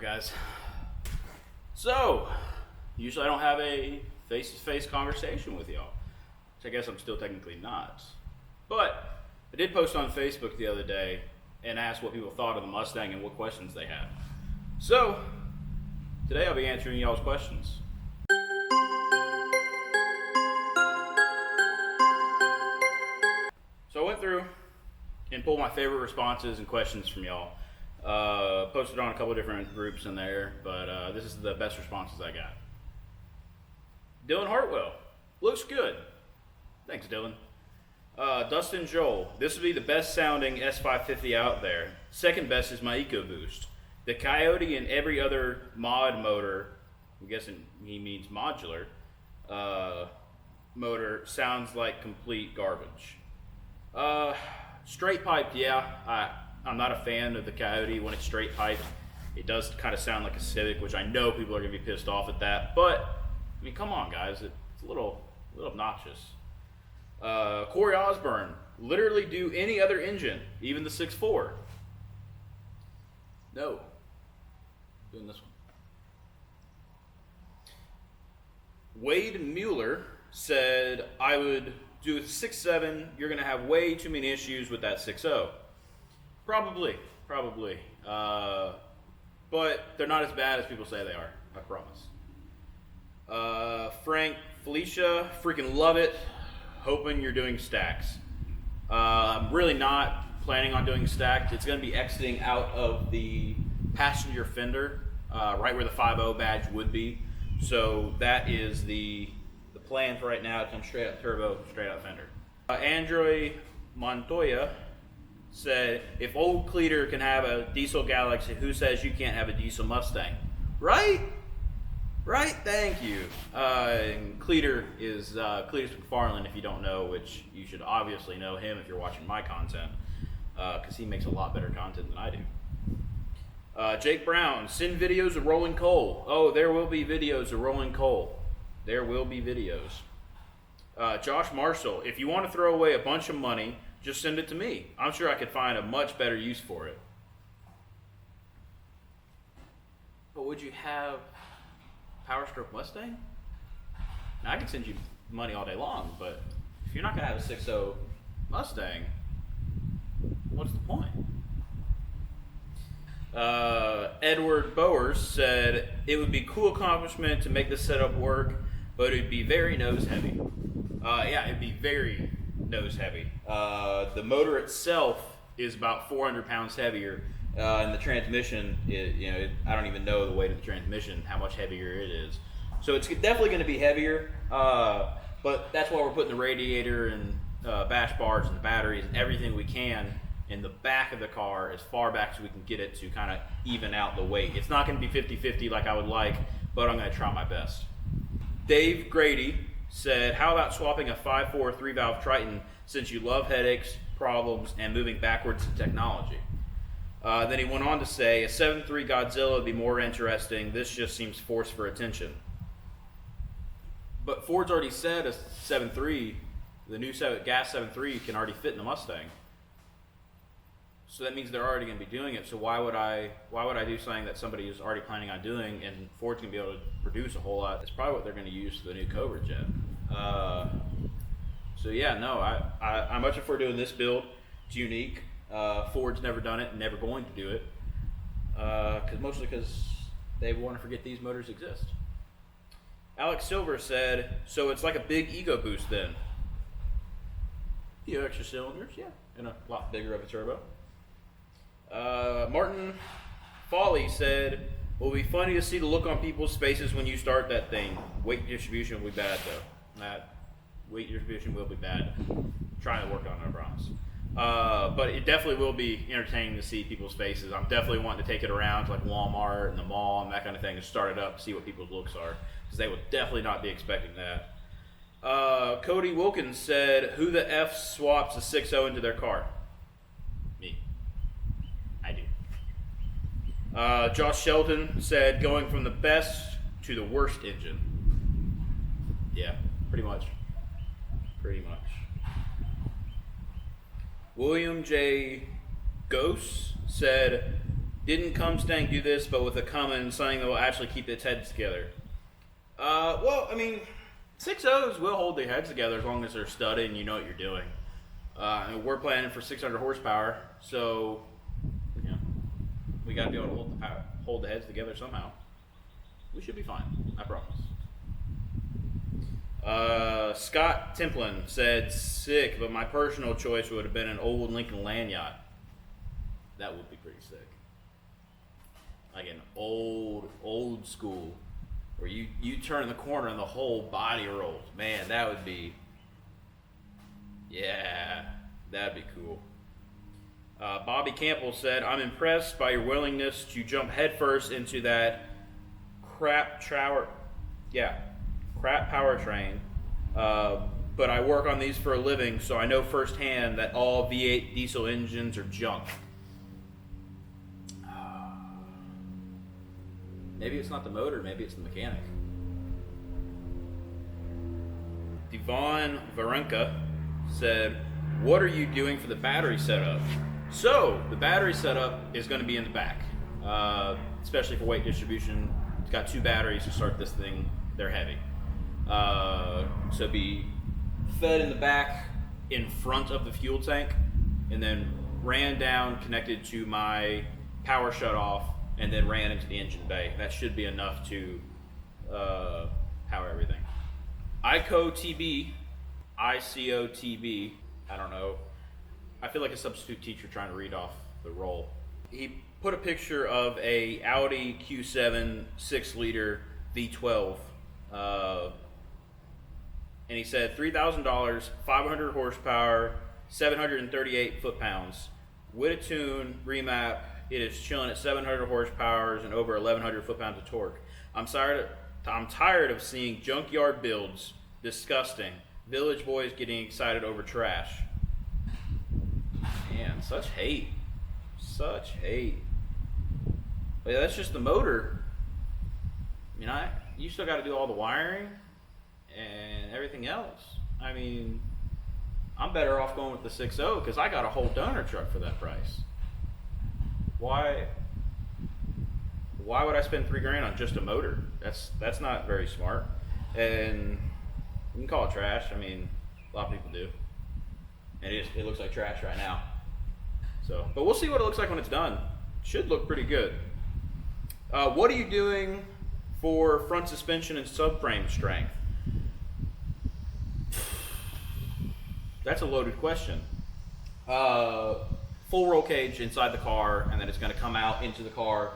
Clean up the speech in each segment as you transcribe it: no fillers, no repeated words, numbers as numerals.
guys? So, usually I don't have a face-to-face conversation with y'all, which I guess I'm still technically not. But I did post on Facebook the other day and asked what people thought of the Mustang and what questions they had. So, today I'll be answering y'all's questions. So I went through and pulled my favorite responses and questions from y'all. Posted on a couple different groups in there, but this is the best responses I got. Dylan Hartwell, looks good. Thanks, Dylan. Dustin Joel, this would be the best sounding S550 out there. Second best is my EcoBoost. The Coyote and every other mod motor, I'm guessing he means modular, motor sounds like complete garbage. Straight piped, yeah. I'm not a fan of the Coyote when it's straight piped. It does kind of sound like a Civic, which I know people are going to be pissed off at that. But, I mean, come on, guys. It's a little obnoxious. Corey Osborne, literally do any other engine, even the 6.4. No. Doing this one. Wade Mueller said, I would do a 6.7. You're going to have way too many issues with that 6.0. Probably. But they're not as bad as people say they are, I promise. Frank Felicia, freaking love it. Hoping you're doing stacks. I'm really not planning on doing stacked. It's going to be exiting out of the passenger fender, right where the 5.0 badge would be. So that is the plan for right now, to come straight out turbo, straight out fender. Android Montoya said, if old Cleater can have a diesel Galaxy, who says you can't have a diesel Mustang? Right, thank you. And Cleater is Cletus McFarland, if you don't know, which you should obviously know him if you're watching my content, because he makes a lot better content than I do. Jake Brown, send videos of rolling coal. Oh, there will be videos of rolling coal. There will be videos. Josh Marshall, if you want to throw away a bunch of money, just send it to me. I'm sure I could find a much better use for it. But would you have Powerstroke Mustang? Now, I can send you money all day long, but if you're not going to have a 6.0 Mustang, what's the point? Edward Bowers said, it would be a cool accomplishment to make the setup work, but it would be very nose heavy. Yeah, it'd be very nose heavy. The motor itself is about 400 pounds heavier, and the transmission, I don't even know the weight of the transmission, how much heavier it is. So it's definitely going to be heavier, but that's why we're putting the radiator and bash bars and the batteries and everything we can in the back of the car, as far back as we can get it, to kind of even out the weight. It's not going to be 50-50 like I would like, but I'm going to try my best. Dave Grady said, how about swapping a 5.4 3-valve Triton, since you love headaches, problems, and moving backwards in technology? Then he went on to say, a 7.3 Godzilla would be more interesting. This just seems forced for attention. But Ford's already said a 7.3, the new gas 7.3 can already fit in the Mustang. So that means they're already going to be doing it. So why would I do something that somebody is already planning on doing, and Ford's going to be able to produce a whole lot? It's probably what they're going to use for the new Cobra jet. So yeah, no, I'm much for doing this build. It's unique. Ford's never done it and never going to do it. Mostly because they want to forget these motors exist. Alex Silver said, so it's like a big ego boost then. A few extra cylinders, yeah, and a lot bigger of a turbo. Martin Foley said, will be funny to see the look on people's faces when you start that thing. Weight distribution will be bad though. That weight distribution will be bad. Trying to work on it, I promise. But it definitely will be entertaining to see people's faces. I'm definitely wanting to take it around to like Walmart and the mall and that kind of thing and start it up to see what people's looks are, because they would definitely not be expecting that. Cody Wilkins said, who the F swaps a 6.0 into their car? Me. I do. Josh Shelton said, going from the best to the worst engine. Yeah, pretty much. William J. Ghost said, Didn't Mustang do this, but with a Cummins, something that will actually keep its heads together? Well, I mean, 6.0s will hold their heads together as long as they're studded and you know what you're doing. And we're planning for 600 horsepower, so you know, we got to be able to hold the heads together somehow. We should be fine, I promise. Scott Templin said, sick, but my personal choice would have been an old Lincoln Land Yacht. That would be pretty sick. Like an old school, where you turn the corner and the whole body rolls. Man, that would be, yeah, that'd be cool. Bobby Campbell said, I'm impressed by your willingness to jump headfirst into that crap powertrain, but I work on these for a living, so I know firsthand that all V8 diesel engines are junk. Maybe it's not the motor, maybe it's the mechanic. Devon Varenka said, what are you doing for the battery setup? So, the battery setup is going to be in the back, especially for weight distribution. It's got 2 batteries to start this thing. They're heavy. So be fed in the back in front of the fuel tank, and then ran down, connected to my power shutoff, and then ran into the engine bay. That should be enough to power everything. ICOTB, I don't know. I feel like a substitute teacher trying to read off the roll. He put a picture of a Audi Q7 6-liter V12, and he said $3,000, 500 horsepower, 738 foot-pounds. With a tune, remap, it is chilling at 700 horsepower and over 1,100 foot-pounds of torque. I'm tired of seeing junkyard builds. Disgusting. Village boys getting excited over trash. Man, such hate. Such hate. But yeah, that's just the motor. I mean, you still got to do all the wiring and everything else. I mean, I'm better off going with the 6.0 because I got a whole donor truck for that price. Why would I spend $3,000 on just a motor? That's not very smart. And you can call it trash. I mean, a lot of people do. And it looks like trash right now. So, but we'll see what it looks like when it's done. Should look pretty good. What are you doing for front suspension and subframe strength? That's a loaded question. Full roll cage inside the car, and then it's going to come out into the car,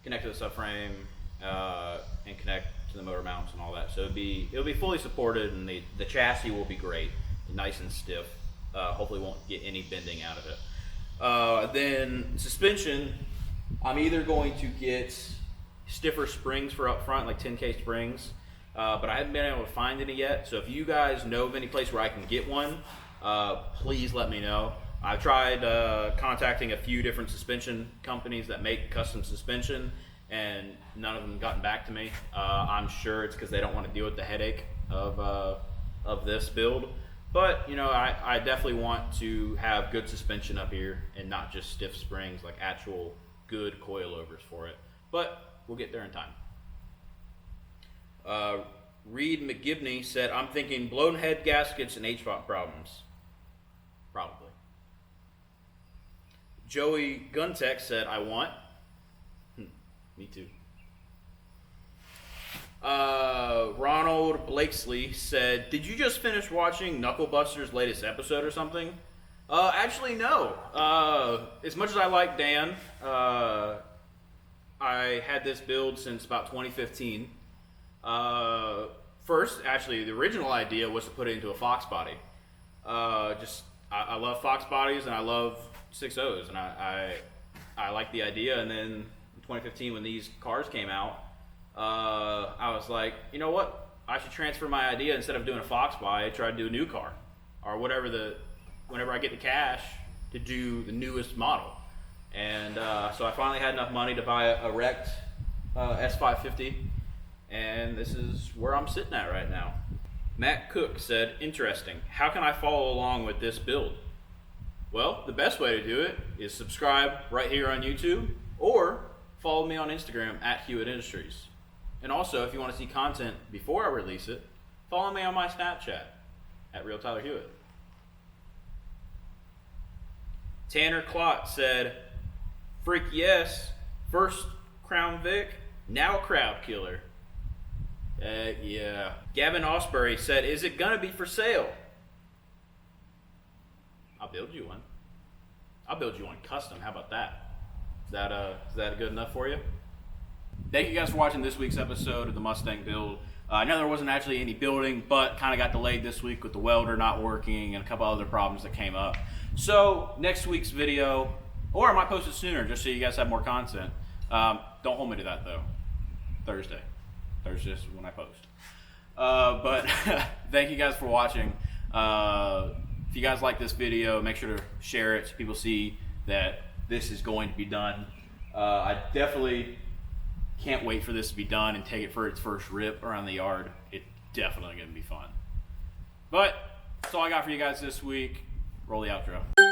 connect to the subframe, and connect to the motor mounts and all that. So it'll be fully supported, and the chassis will be great, nice and stiff. Hopefully won't get any bending out of it. Then suspension, I'm either going to get stiffer springs for up front, like 10K springs, but I haven't been able to find any yet. So if you guys know of any place where I can get one, please let me know. I've tried contacting a few different suspension companies that make custom suspension, and none of them have gotten back to me. I'm sure it's because they don't want to deal with the headache of this build. But you know, I definitely want to have good suspension up here and not just stiff springs, like actual good coilovers for it. But we'll get there in time. Reed McGibney said, I'm thinking blown head gaskets and HVAC problems. Probably. Joey Guntek said, I want. Me too. Ronald Blakesley said, did you just finish watching Knucklebuster's latest episode or something? Actually, no. As much as I like Dan, I had this build since about 2015. First, actually, the original idea was to put it into a Fox body. I love Fox bodies and I love 6.0s, and I like the idea. And then in 2015, when these cars came out, I was like, you know what? I should transfer my idea. Instead of doing a Fox body, try to do a new car, or whenever I get the cash to do the newest model. And so I finally had enough money to buy a Rekt S550, and this is where I'm sitting at right now. Matt Cook said, interesting. How can I follow along with this build? Well, the best way to do it is subscribe right here on YouTube, or follow me on Instagram at Hewett Industries. And also, if you want to see content before I release it, follow me on my Snapchat at Real Tyler Hewitt. Tanner Clot said, "Freak yes, first Crown Vic, now crowd killer." Yeah. Gavin Osbury said, "Is it gonna be for sale?" I'll build you one. I'll build you one custom. How about that? Is that good enough for you? Thank you guys for watching this week's episode of the Mustang build. I know there wasn't actually any building, but kind of got delayed this week with the welder not working and a couple other problems that came up. So next week's video, or I might post it sooner just so you guys have more content. Don't hold me to that though. Thursday is when I post. But thank you guys for watching. If you guys like this video, make sure to share it so people see that this is going to be done. I definitely can't wait for this to be done and take it for its first rip around the yard. It's definitely going to be fun. But that's all I got for you guys this week. Roll the outro.